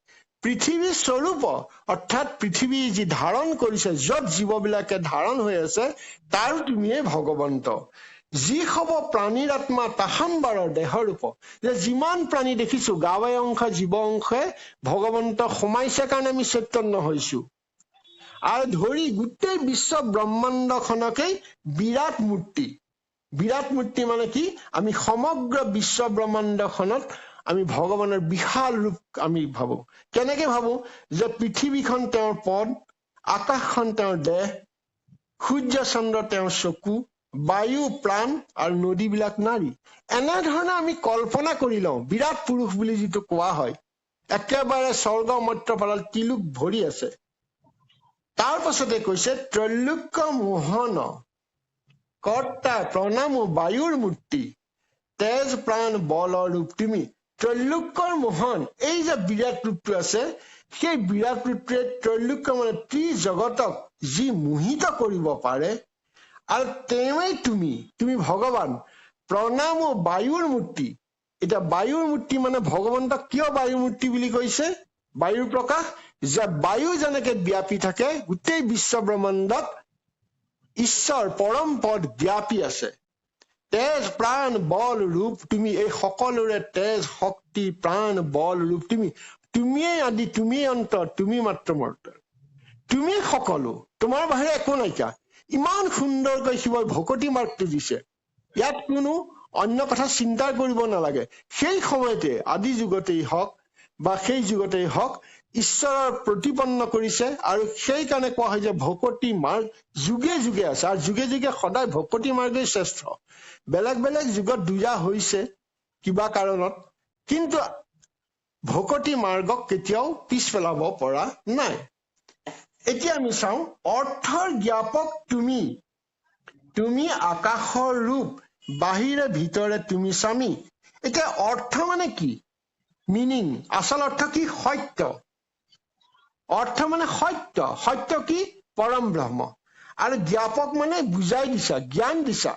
পৃথিৱী স্বৰূপ অৰ্থাৎ পৃথিৱী যি ধাৰণ কৰিছে, যত জীৱবিলাকে ধাৰণ হৈ আছে, তাৰ তুমিয়ে ভগৱন্ত। যি হব প্ৰাণীৰ আত্মা তাহাম্বাৰৰ দেহৰূপ, যে যিমান প্ৰাণী দেখিছো, গাৱে অংশ জীৱ অংশে ভগৱন্ত সোমাইছে কাৰণে আমি চৈতন্য হৈছো। আৰু ধৰি গোটেই বিশ্ব ব্ৰহ্মাণ্ডখনকেই বিৰাট মূৰ্তি। বিৰাট মূৰ্তি মানে কি? আমি সমগ্ৰ বিশ্ব ব্ৰহ্মাণ্ডখনত আমি ভগৱানৰ বিশাল ৰূপ আমি ভাবো। কেনেকে ভাবো? যে পৃথিৱীখন তেওঁৰ পদ, আকাশখন তেওঁৰ দেহ, সূৰ্য চন্দ্ৰ তেওঁৰ চকু, বায়ু প্ৰাণ আৰু নদীবিলাক নাৰী। এনেধৰণে আমি কল্পনা কৰি লওঁ বিৰাট পুৰুষ বুলি যিটো কোৱা হয়, একেবাৰে স্বৰ্গ মৰ্ত্যপালত তিলোক ভৰি আছে। তাৰ পাছতে কৈছে ত্ৰৈলোক্য মোহন কৰ্তা প্ৰণামো বায়ুৰ মূৰ্তি, তেজ প্ৰাণ বল ৰূপ তুমি। ত্ৰৈলোক্যৰ মোহন, এই যে বিৰাট ৰূপটো আছে, সেই বিৰাট ৰূপটোৱে ত্ৰৈলোক্য মানে ত্ৰিজগতক যি মোহিত কৰিব পাৰে, আৰু তেওঁৱেই তুমি ভগৱান। প্ৰণাম বায়ুৰ মূৰ্তি। এতিয়া বায়ুৰ মূৰ্তি মানে ভগৱন্তক কিয় বায়ুৰ মূৰ্তি বুলি কৈছে? বায়ুৰ প্ৰকাশ, যে বায়ু যেনেকে ব্যাপী থাকে গোটেই বিশ্ব ব্ৰহ্মাণ্ডত, ঈশ্বৰ পৰম পদ ব্যাপী আছে। তেজ প্ৰাণ বল ৰূপ তুমি, এই সকলোৰে তেজ শক্তি প্ৰাণ বল ৰূপ তুমিয়েই আদি, তুমিয়েই অন্ত, তুমি মাত্ৰ মৰ্ত, তুমি সকলো, তোমাৰ বাহিৰে একো নাইকিয়া। ইমান সুন্দৰকৈ শিৱই ভকতি মাৰ্গটো দিছে, ইয়াত কোনো অন্য কথা চিন্তা কৰিব নালাগে। সেই সময়তে আদি যুগতেই হওক বা সেই যুগতেই হওক ঈশ্বৰৰ প্ৰতিপন্ন কৰিছে, আৰু সেইকাৰণে কোৱা হয় যে ভকতি মাৰ্গ যুগে যুগে আছে, আৰু যুগে যুগে সদায় ভকতি মাৰ্গেই শ্ৰেষ্ঠ। বেলেগ বেলেগ যুগত দুজা হৈছে কিবা কাৰণত, কিন্তু ভকতি মাৰ্গক কেতিয়াও পিছ পেলাব পৰা নাই। এতিয়া আমি চাওঁ অৰ্থৰ জ্ঞাপক তুমি আকাশৰ ৰূপ, বাহিৰে ভিতৰে তুমি স্বামী। এতিয়া অৰ্থ মানে কি? মিনিং, আচল অৰ্থ কি? সত্য। অৰ্থ মানে সত্য। সত্য কি? পৰম ব্ৰহ্ম। আৰু জ্ঞাপক মানে বুজাই দিছা, জ্ঞান দিছা।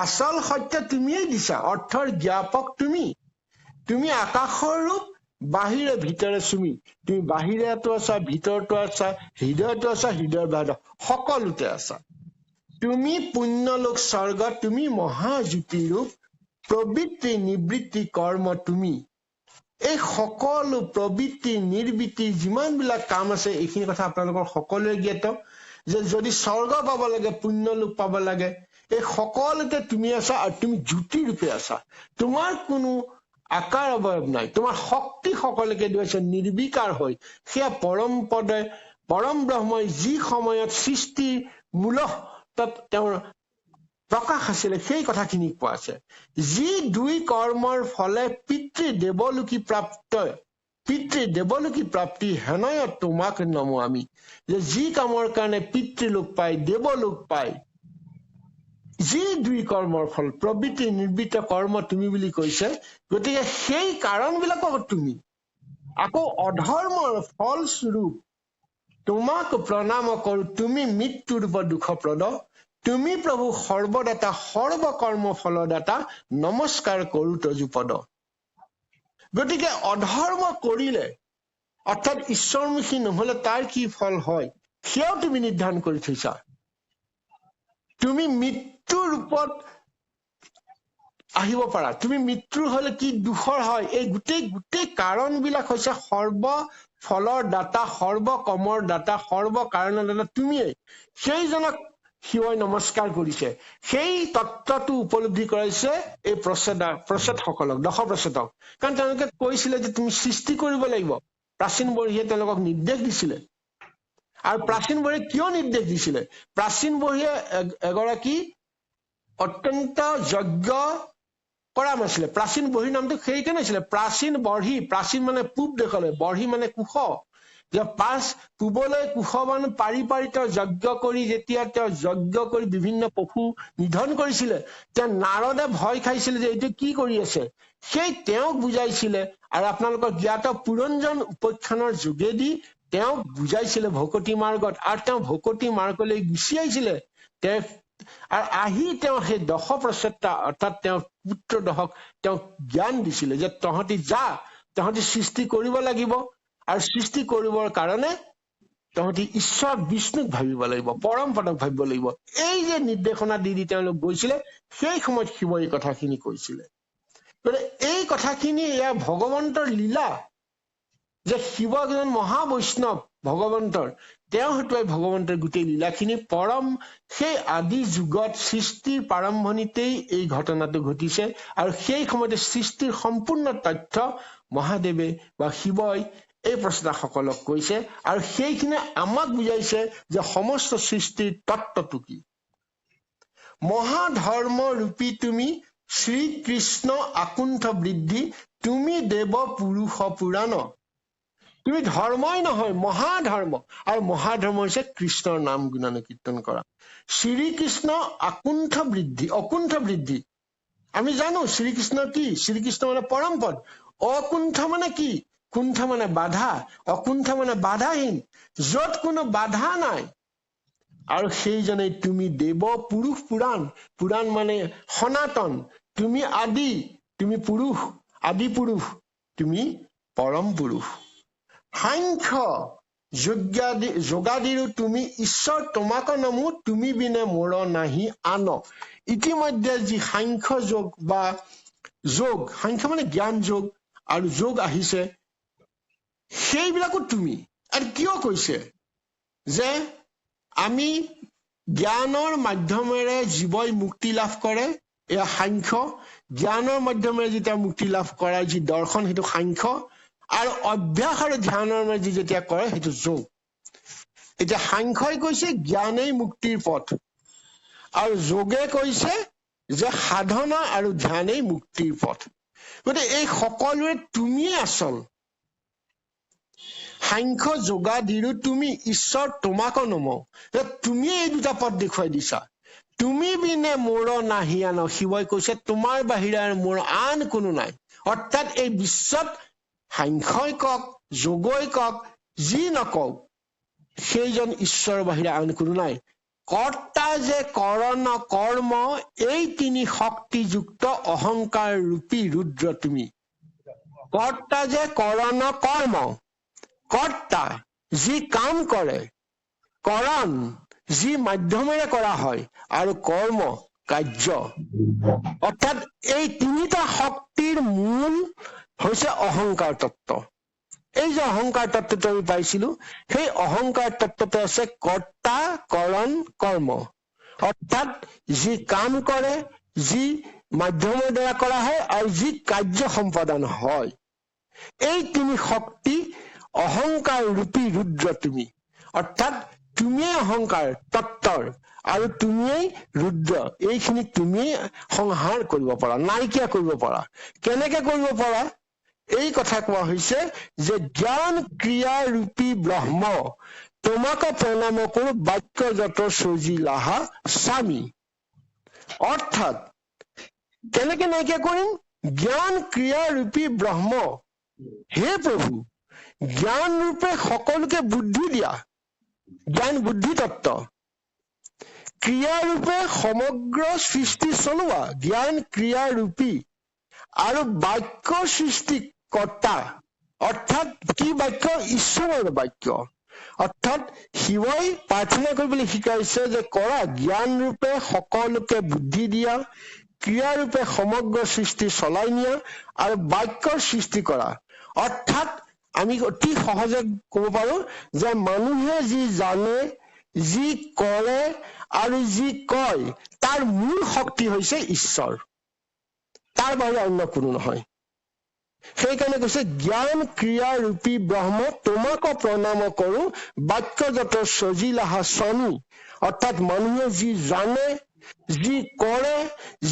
আচল সত্য তুমিয়েই দিছা, অৰ্থৰ জ্ঞাপক তুমি আকাশৰ ৰূপ, বাহিৰে ভিতৰে চুমি। তুমি বাহিৰতো আছা, ভিতৰতো আছা, হৃদয়তো আছা, হৃদয়ৰ বাহিৰত সকলোতে আছা। তুমি পুণ্যলোক স্বৰ্গ, তুমি মহাজ্যোতি ৰূপ, প্ৰবৃত্তি নিবৃত্তি কৰ্ম তুমি। এই সকলো প্ৰবৃত্তি নিবৃত্তি যিমানবিলাক কাম আছে, এইখিনি কথা আপোনালোকৰ সকলোৱে জ্ঞাত, যে যদি স্বৰ্গ পাব লাগে, পুণ্যলোক পাব লাগে, এই সকলোতে তুমি আছা, আৰু তুমি জ্যোতি ৰূপে আছা। তোমাৰ কোনো আকাৰ অৱয়ব নাই, তোমাৰ শক্তি সকলোকে দিছে নিৰ্বিকাৰ হৈ। সেয়া পৰম পদে পৰম ব্ৰহ্মই যি সময়ত সৃষ্টিৰ মূল তেওঁৰ প্ৰকাশ আছিলে, সেই কথাখিনি কোৱা আছে। যি দুই কৰ্মৰ ফলে পিতৃ দেৱলোকী প্ৰাপ্তি হেনয় তোমাক নমো আমি। যে যি কামৰ কাৰণে পিতৃলোক পায়, দেৱলোক পায়, যি দুই কৰ্মৰ ফল, প্ৰবৃত্তি নিবৃত্ত কৰ্ম তুমি বুলি কৈছে, গতিকে সেই কাৰণবিলাকক তুমি, আকৌ অধৰ্মৰ ফলস্বৰূপ তোমাক প্ৰণাম কৰো, তুমি মৃত্যুৰূপ দুখপ্ৰদ, তুমি প্ৰভু সৰ্বদাতা, সৰ্বকৰ্ম ফলদাতা, নমস্কাৰ কৰো তজুপদ। গতিকে অধৰ্ম কৰিলে, অৰ্থাৎ ঈশ্বৰমুখী নহলে তাৰ কি ফল হয়, সেয়াও তুমি নিৰ্ধাৰণ কৰি থৈছা। তুমি মৃত্যুৰ ৰূপত আহিব পাৰা। তুমি মৃত্যুৰ হলে কি দুখৰ হয়, এই গোটেই কাৰণবিলাক হৈছে সৰ্বফলৰ দাতা, সৰ্বকৰ্মৰ দাতা, সৰ্বকাৰণৰ দাতা তুমিয়েই। সেইজনক শিৱই নমস্কাৰ কৰিছে। সেই তত্ত্বটো উপলব্ধি কৰাইছে এই প্ৰচেতসকলক, দশপ্ৰচেতক। কাৰণ তেওঁলোকে কৈছিলে যে তুমি সৃষ্টি কৰিব লাগিব। প্ৰাচীন বৰ্হিয়ে তেওঁলোকক নিৰ্দেশ দিছিলে। আৰু প্ৰাচীন বৰ্হিয়ে কিয় নিৰ্দেশ দিছিলে? প্ৰাচীন বৰ্হিয়ে এগৰাকী অত্যন্ত যজ্ঞ কৰা নাছিলে। প্ৰাচীন বৰ্হিৰ নামটো সেইকাৰণে আছিলে প্ৰাচীন বৰ্হি। প্ৰাচীন মানে পূব দেশলৈ, বৰ্হি মানে কুশ। যে পূবলৈ কুশৱান পাৰি তেওঁ যজ্ঞ কৰি, যেতিয়া তেওঁ যজ্ঞ কৰি বিভিন্ন পশু নিধন কৰিছিলে, তেওঁ নাৰদে ভয় খাইছিলে যে এইটো কি কৰি আছে, সেই তেওঁক বুজাইছিলে। আৰু আপোনালোকৰ জ্ঞাত পুৰঞ্জন উপাখ্যানৰ যোগেদি তেওঁক বুজাইছিলে ভকতি মাৰ্গত, আৰু তেওঁ ভকতি মাৰ্গলৈ গুচি আহিছিলে। আৰু আহি তেওঁ সেই দশপ্ৰচেতা অৰ্থাৎ তেওঁৰ পুত্ৰ দশক তেওঁক জ্ঞান দিছিলে যে তহঁতি সৃষ্টি কৰিব লাগিব, আৰু সৃষ্টি কৰিবৰ কাৰণে তহঁতি ঈশ্বৰ বিষ্ণুক ভাবিব লাগিব, পৰম পদক ভাবিব লাগিব। এই যে নিৰ্দেশনা দি তেওঁলোক গৈছিলে, সেই সময়ত শিৱই এই কথাখিনি কৈছিলে। গতিকে এই কথাখিনি এয়া ভগৱন্তৰ লীলা, যে শিৱ এজন মহাবৈষ্ণৱ ভগৱন্তৰ, তেওঁ হতুৱাই ভগৱন্তৰ গোটেই লীলাখিনি পৰম সেই আদি যুগত সৃষ্টিৰ প্ৰাৰম্ভণিতেই এই ঘটনাটো ঘটিছে। আৰু সেই সময়তে সৃষ্টিৰ সম্পূৰ্ণ তথ্য মহাদেৱে বা শিৱই এই প্ৰচেতাসকলক কৈছে, আৰু সেইখিনি আমাক বুজাইছে যে সমস্ত সৃষ্টিৰ তত্ত্বটো কি। মহাধৰ্ম ৰূপী তুমি শ্ৰীকৃষ্ণ আকুণ্ঠ বৃদ্ধি, তুমি দেৱ পুৰুষ পুৰাণ। তুমি ধৰ্মই নহয়, মহাধৰ্ম। আৰু মহাধৰ্ম হৈছে কৃষ্ণৰ নাম গুণানুকীৰ্তন কৰা। শ্ৰীকৃষ্ণ আকুণ্ঠ বৃদ্ধি, অকুণ্ঠ বৃদ্ধি। আমি জানো শ্ৰীকৃষ্ণ কি? শ্ৰীকৃষ্ণ মানে পৰম পদ। অকুণ্ঠ মানে কি? কুণ্ঠ মানে বাধা, অকুণ্ঠ মানে বাধাহীন, যত কোনো বাধা নাই। আৰু সেইজনেই তুমি দেৱ পুৰুষ পুৰাণ। পুৰাণ মানে সনাতন, তুমি আদি, তুমি পুৰুষ, আদি পুৰুষ, তুমি পৰম পুৰুষ। সাংখ্য যোগাদিৰো তুমি ঈশ্বৰ, তোমাক নমো তুমি বিনে মোৰ নাহি আন। ইতিমধ্যে যি সাংখ্য যোগ বা যোগ, সাংখ্য মানে জ্ঞান যোগ আৰু যোগ আহিছে, সেইবিলাকো তুমি। আৰু কিয় কৈছে যে আমি জ্ঞানৰ মাধ্যমেৰে জীৱই মুক্তি লাভ কৰে, এয়া সাংখ্য। জ্ঞানৰ মাধ্যমেৰে যেতিয়া মুক্তি লাভ কৰাৰ যি দৰ্শন, সেইটো সাংখ্য। আৰু অভ্যাস আৰু ধ্যানৰ মাজে যেতিয়া কৰে, সেইটো যোগ। এতিয়া সাংখ্যই কৈছে জ্ঞানেই মুক্তিৰ পথ, আৰু যোগে কৈছে যে সাধনা আৰু ধ্যানেই মুক্তিৰ পথ। গতিকে এই সকলোৰে তুমিয়ে আচল। সাংখ্য যোগাদিৰো তুমি ঈশ্বৰ, তোমাক নমো। তুমিয়ে এই দুটা পথ দেখুৱাই দিছা। তুমি বিনে মোৰ নাহি আন। শিৱই কৈছে তোমাৰ বাহিৰে মোৰ আন কোনো নাই। অৰ্থাৎ এই বিশ্বত সাংখ্যই কওক, যোগই কওক, যি নকওক, সেইজন ঈশ্বৰৰ বাহিৰে আন কোনো নাই। কৰ্তা যে কৰণ কৰ্ম, এই তিনি শক্তিযুক্ত অহংকাৰ ৰূপী ৰুদ্ৰ তুমি। কৰ্তা যে কৰণ কৰ্ম, কৰ্তা যি কাম কৰে, কৰণ যি মাধ্যমেৰে কৰা হয়, আৰু কৰ্ম কাৰ্য। অৰ্থাৎ এই তিনিটা শক্তিৰ মূল হৈছে অহংকাৰ তত্ত্ব। এই যে অহংকাৰ তত্ত্বটো আমি পাইছিলো, সেই অহংকাৰ তত্ত্বটো আছে কৰ্তা কৰণ কৰ্ম। অৰ্থাৎ যি কাম কৰে, যি মাধ্যমৰ দ্বাৰা কৰা হয়, আৰু যি কাৰ্য সম্পাদন হয়, এই তিনি শক্তি অহংকাৰ ৰূপী ৰুদ্ৰ তুমি। অৰ্থাৎ তুমিয়েই অহংকাৰ তত্ত্বৰ, আৰু তুমিয়েই ৰুদ্ৰ। এইখিনি তুমিয়েই সংহাৰ কৰিব পাৰা, নাইকিয়া কৰিব পাৰা। কেনেকে কৰিব পাৰা? এই কথা কোৱা হৈছে যে জ্ঞান ক্ৰিয়া ৰূপী ব্ৰহ্ম, তোমাক প্ৰণাম কৰো বাক্য যত সজিলাহা স্বামী। অৰ্থাৎ কেনেকে নাইকিয়া কৰিম? জ্ঞান ক্ৰিয়া ৰূপী ব্ৰহ্ম, হে প্ৰভু, জ্ঞান ৰূপে সকলোকে বুদ্ধি দিয়া, জ্ঞান বুদ্ধি তত্ত্ব। ক্ৰিয়া ৰূপে সমগ্ৰ সৃষ্টি চলোৱা, জ্ঞান ক্ৰিয়া ৰূপী। আৰু বাক্য সৃষ্টি কৰ্তা। অৰ্থাৎ কি বাক্য? ঈশ্বৰৰ বাক্য। অৰ্থাৎ শিৱই প্ৰাৰ্থনা কৰিবলৈ শিকাইছে যে কৰা, জ্ঞান ৰূপে সকলোকে বুদ্ধি দিয়া, ক্ৰিয়া ৰূপে সমগ্ৰ সৃষ্টি চলাই নিয়া, আৰু বাক্যৰ সৃষ্টি কৰা। অৰ্থাৎ আমি অতি সহজে কব পাৰো যে মানুহে যি জানে, যি কৰে আৰু যি কয়, তাৰ মূল শক্তি হৈছে ঈশ্বৰ, তাৰ বাহিৰে অন্য কোনো নহয়। সেইকাৰণে কৈছে জ্ঞান ক্ৰিয়া ৰূপী ব্ৰহ্ম, তোমাক প্ৰণাম কৰো বাক্য যত সজিলাহা স্বামী। অৰ্থাৎ মানুহে যি জানে, যি কৰে,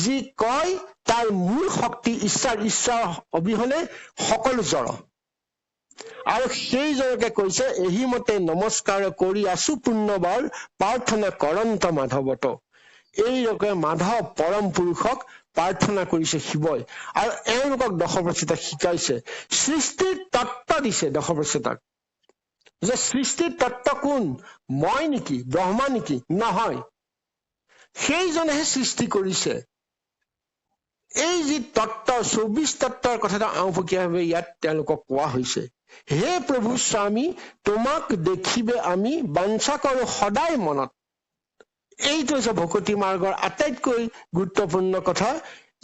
যি কয়, তাৰ মূল শক্তি ঈশ্বৰ। ঈশ্বৰ অবিহনে সকলো জড়। আৰু সেইজনকে কৈছে এহি মতে নমস্কাৰ কৰি আছো পুণ্যবাৰ, প্ৰাৰ্থনা কৰন্ত মাধৱত। এই ৰূপে মাধৱ পৰম পুৰুষক প্ৰাৰ্থনা কৰিছে শিৱই, আৰু এওঁলোকক দশপ্ৰচেতাক শিকাইছে। সৃষ্টিৰ তত্ত্ব দিছে দশপ্ৰচেতাক, যে সৃষ্টিৰ তত্ত্ব কোন? মই নেকি? ব্ৰহ্মা নেকি? নহয়, সেইজনেহে সৃষ্টি কৰিছে। এই যি তত্ত্ব, 24 তত্ত্বৰ কথাটো আওপকীয়াভাৱে ইয়াত তেওঁলোকক কোৱা হৈছে। হে প্ৰভু স্বামী, তোমাক দেখিবে আমি, বাঞ্ছা কৰো সদায় মনত। এইটো হৈছে ভকতি মাৰ্গৰ আটাইতকৈ গুৰুত্বপূৰ্ণ কথা,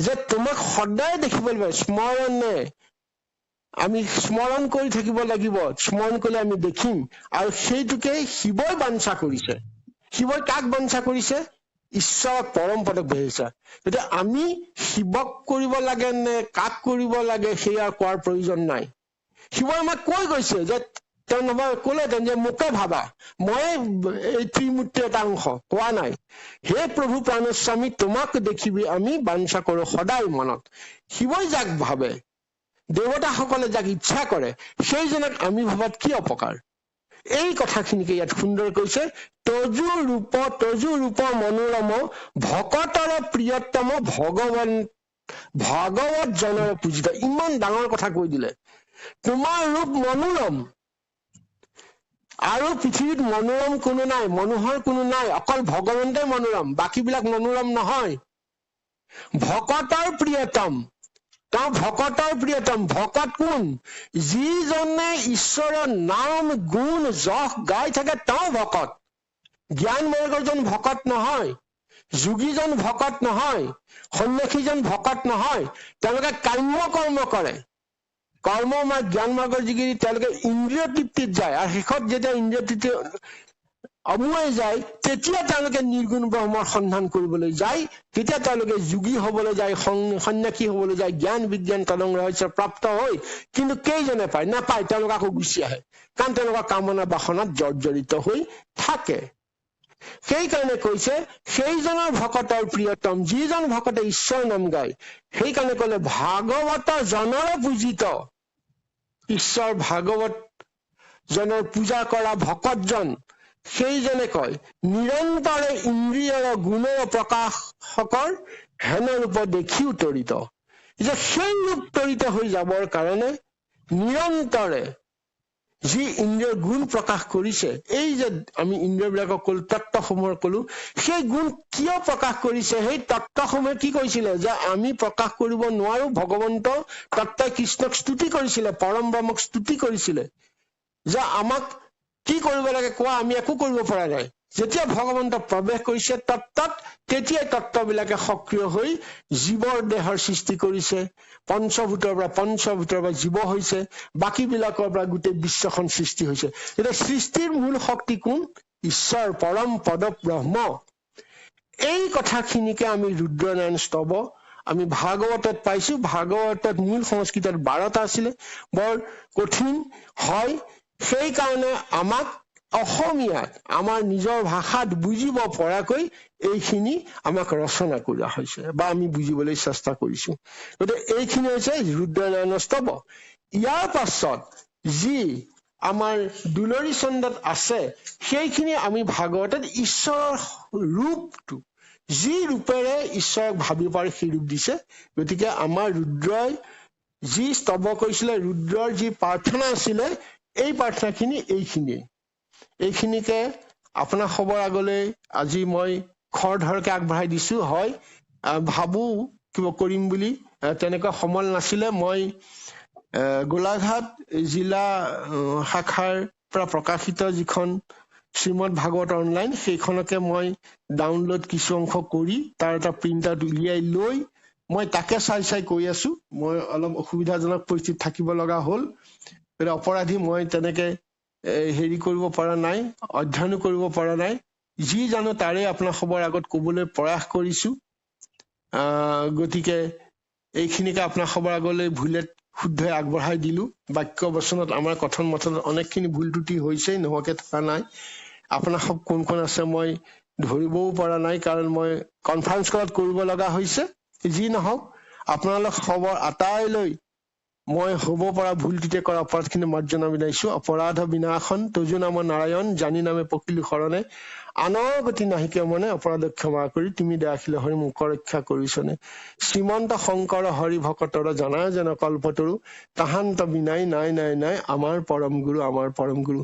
যে তোমাক সদায় দেখিবলৈ পাই। স্মৰণে আমি স্মৰণ কৰি থাকিব লাগিব, স্মৰণ কৰিলে আমি দেখিম। আৰু সেইটোকে শিৱই বাঞ্ছা কৰিছে। শিৱই কাক বাঞ্ছা কৰিছে? ঈশ্বৰক, পৰম পদক বিচাৰিছে। গতিকে আমি শিৱক কৰিব লাগে নে কাক কৰিব লাগে, সেয়া কোৱাৰ প্ৰয়োজন নাই। শিৱই আমাক কৈ গৈছে যে তেওঁ নবাৰ কলেহেঁতেন যে মোকে ভাবা, মই এই ত্ৰিমূৰ্তিৰ এটা অংশ। কোৱা নাই। হে প্ৰভু প্ৰাণস্বামী, তোমাক দেখিবি আমি, বাঞ্ছা কৰো সদায় মনত। শিৱই যাক ভাবে, দেৱতাসকলে যাক ইচ্ছা কৰে, সেইজনক আমি ভাবাত কি অপকাৰ? এই কথাখিনিকে ইয়াত সুন্দৰ কৈছে। তজু ৰূপ মনোৰম, ভকতৰ প্ৰিয়তম ভগৱান ভাগৱত জনৰে পূজিত। ইমান ডাঙৰ কথা কৈ দিলে। তোমাৰ ৰূপ মনোৰম, আৰু পৃথিৱীত মনোৰম কোনো নাই, মানুহৰ কোনো নাই, অকল ভগৱন্তে মনোৰম, বাকীবিলাক মনোৰম নহয়। ভকতৰ প্ৰিয়তম, তেওঁ ভকতৰ প্ৰিয়তম। ভকত কোন? যিজনে ঈশ্বৰৰ নাম গুণ যশ গাই থাকে তেওঁ ভকত। জ্ঞান মাৰ্গৰজন ভকত নহয়, যোগীজন ভকত নহয়, সন্ন্যাসীজন ভকত নহয়। তেওঁলোকে কাম্য কৰ্ম কৰে। কৰ্ম মাৰ্গ জ্ঞান মাৰ্গৰ যোগেদি তেওঁলোকে ইন্দ্ৰিয় তৃপ্তিত যায়, আৰু শেষত যেতিয়া ইন্দ্ৰিয় তৃপ্তি অমুৱাই যায়, তেতিয়া তেওঁলোকে নিৰ্গুণ ব্ৰহ্মৰ সন্ধান কৰিবলৈ যায়। তেতিয়া তেওঁলোকে যোগী হবলৈ যায়, সন্ন্যাসী হবলৈ যায়, জ্ঞান বিজ্ঞান তদং ৰহস্য প্ৰাপ্ত হৈ। কিন্তু কেইজনে পায়? নাপায়। তেওঁলোকে আকৌ গুচি আহে, কাৰণ তেওঁলোকৰ কামনা বাসনাত জৰ্জৰিত হৈ থাকে। সেইকাৰণে কৈছে সেইজনৰ ভকতৰ প্ৰিয়তম, যিজন ভকতে ঈশ্বৰ নাম গায়। সেইকাৰণে কলে ভাগৱত জনৰে পূজিত। ঈশ্বৰ ভাগৱত জনৰ পূজা কৰা ভকতজন, সেইজনে কয় নিৰন্তৰে ইন্দ্ৰিয়ৰ গুণৰ প্ৰকাশকৰ হেন ৰূপ দেখি উত্তৰিত। যে সেই ৰূপ তৰিত হৈ যাবৰ কাৰণে নিৰন্তৰে যি ইন্দ্ৰিয়ৰ গুণ প্ৰকাশ কৰিছে, এই যে আমি ইন্দ্ৰিয়বিলাকক কলো, তত্ত্বসমূহ কলো, সেই গুণ কিয় প্ৰকাশ কৰিছে? সেই তত্ত্বসমূহে কি কৈছিলে? যে আমি প্ৰকাশ কৰিব নোৱাৰো। ভগৱন্ত তত্ত্বই কৃষ্ণক স্তুতি কৰিছিলে, পৰম ব্ৰহ্মক স্তুতি কৰিছিলে যে আমাক কি কৰিব লাগে কোৱা, আমি একো কৰিব পৰা নাই। যেতিয়া ভগৱন্ত প্ৰৱেশ কৰিছে তত্ত্বত, তেতিয়াই তত্ত্ববিলাকে সক্ৰিয় হৈ জীৱৰ দেহৰ সৃষ্টি কৰিছে। পঞ্চভূতৰ পৰা জীৱ হৈছে, বাকীবিলাকৰ পৰা গোটেই বিশ্বখন সৃষ্টি হৈছে। এতিয়া সৃষ্টিৰ মূল শক্তি কোন? ঈশ্বৰ, পৰম পদ ব্ৰহ্ম। এই কথাখিনিকে আমি ৰুদ্ৰনাৰায়ণ স্তৱ আমি ভাগৱতত পাইছো। ভাগৱতত মূল সংস্কৃতত 12টা আছিলে, বৰ কঠিন হয়। সেইকাৰণে আমাক অসমীয়াত আমাৰ নিজৰ ভাষাত বুজিব পৰাকৈ এইখিনি আমাক ৰচনা কৰা হৈছে, বা আমি বুজিবলৈ চেষ্টা কৰিছো। গতিকে এইখিনি হৈছে ৰুদ্ৰনাৰায়ণৰ স্তৱ। ইয়াৰ পাছত যি আমাৰ দুলৰী চন্দত আছে, সেইখিনি আমি ভাগৱতত ঈশ্বৰৰ ৰূপটো, যি ৰূপেৰে ঈশ্বৰক ভাবি পাৰি সেই ৰূপ দিছে। গতিকে আমাৰ ৰুদ্ৰই যি স্তৱ কৰিছিলে, ৰুদ্ৰৰ যি প্ৰাৰ্থনা আছিলে, এই প্ৰাৰ্থনাখিনি এইখিনিকে আপোনাৰ খবৰ আগলৈ আজি মই খৰধৰকে আগবঢ়াই দিছো। হয়, ভাবো কিবা কৰিম বুলি, তেনেকুৱা সমল নাছিলে। মই গোলাঘাট জিলা শাখাৰ পৰা প্ৰকাশিত যিখন শ্ৰীমদ ভাগৱত অনলাইন, সেইখনকে মই ডাউনলোড কিছু অংশ কৰি তাৰ এটা প্ৰিণ্ট আউট উলিয়াই লৈ মই তাকে চাই কৈ আছো। মই অলপ অসুবিধাজনক পৰিস্থিতিত থাকিব লগা হল। অপৰাধী মই তেনেকে হেৰি কৰিব পৰা নাই, অধ্যয়নো কৰিব পৰা নাই। যি জানো তাৰে আপোনাৰ খবৰ আগত কবলৈ প্ৰয়াস কৰিছো। গতিকে এইখিনিকে আপোনাৰ খবৰ আগলৈ ভুলে শুদ্ধই আগবঢ়াই দিলো। বাক্য বচনত আমাৰ কথন মথনত অনেকখিনি ভুল ত্ৰুটি হৈছেই, নোহোৱাকে থকা নাই। আপোনাৰ সব কোন আছে মই ধৰিবও পৰা নাই, কাৰণ মই কনফাৰেন্স কলত কৰিব লগা হৈছে। যি নহওক, আপোনালোক খবৰ আটাইলৈ মই হব পৰা ভুল ত্ৰুটি কৰা অপৰাধখিনি মাৰ্জনা বিনাইছো। অপৰাধ বিনাশন তজু নাম নাৰায়ণ, জানি নামে পকিলো শৰণে, আনৰ গতি নাহিকে মনে, অপৰাধ ক্ষমা কৰি তুমি দয়াশীল হৰি মুখ ৰক্ষা কৰিছনে। শ্ৰীমন্ত শংকৰ হৰি ভকতৰ জনায় যেন কল্পতৰু, তাহান্ত বিনাই নাই নাই নাই আমাৰ পৰম গুৰু, আমাৰ পৰম গুৰু।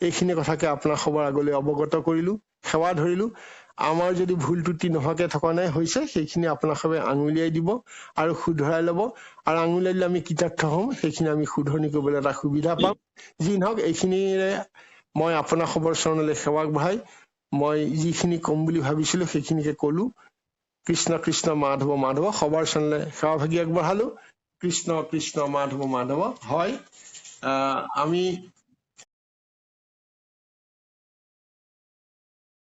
এইখিনি কথাকে আপোনাৰ খবৰ আগলৈ অৱগত কৰিলো, সেৱা ধৰিলো। আমাৰ যদি ভুল ত্ৰুটি নোহোৱাকে থকা নাই হৈছে, সেইখিনি আপোনাৰ সবে আঙুলিয়াই দিব আৰু শুধৰাই লব। আৰু আঙুলিয়াই দিলে আমি কৃতাৰ্থ হম, সেইখিনি আমি শুধৰণি কৰিবলৈ এটা সুবিধা পাম। যি নহওক, এইখিনিৰে মই আপোনাৰ খবৰ চৰণলৈ সেৱা আগবঢ়াই মই যিখিনি কম বুলি ভাবিছিলো সেইখিনিকে কলো। কৃষ্ণ কৃষ্ণ মাধৱ মাধৱ, সবৰ চৰণলৈ সেৱা ভাগি আগবঢ়ালো। কৃষ্ণ কৃষ্ণ মাধৱ মাধৱ। হয়, আমি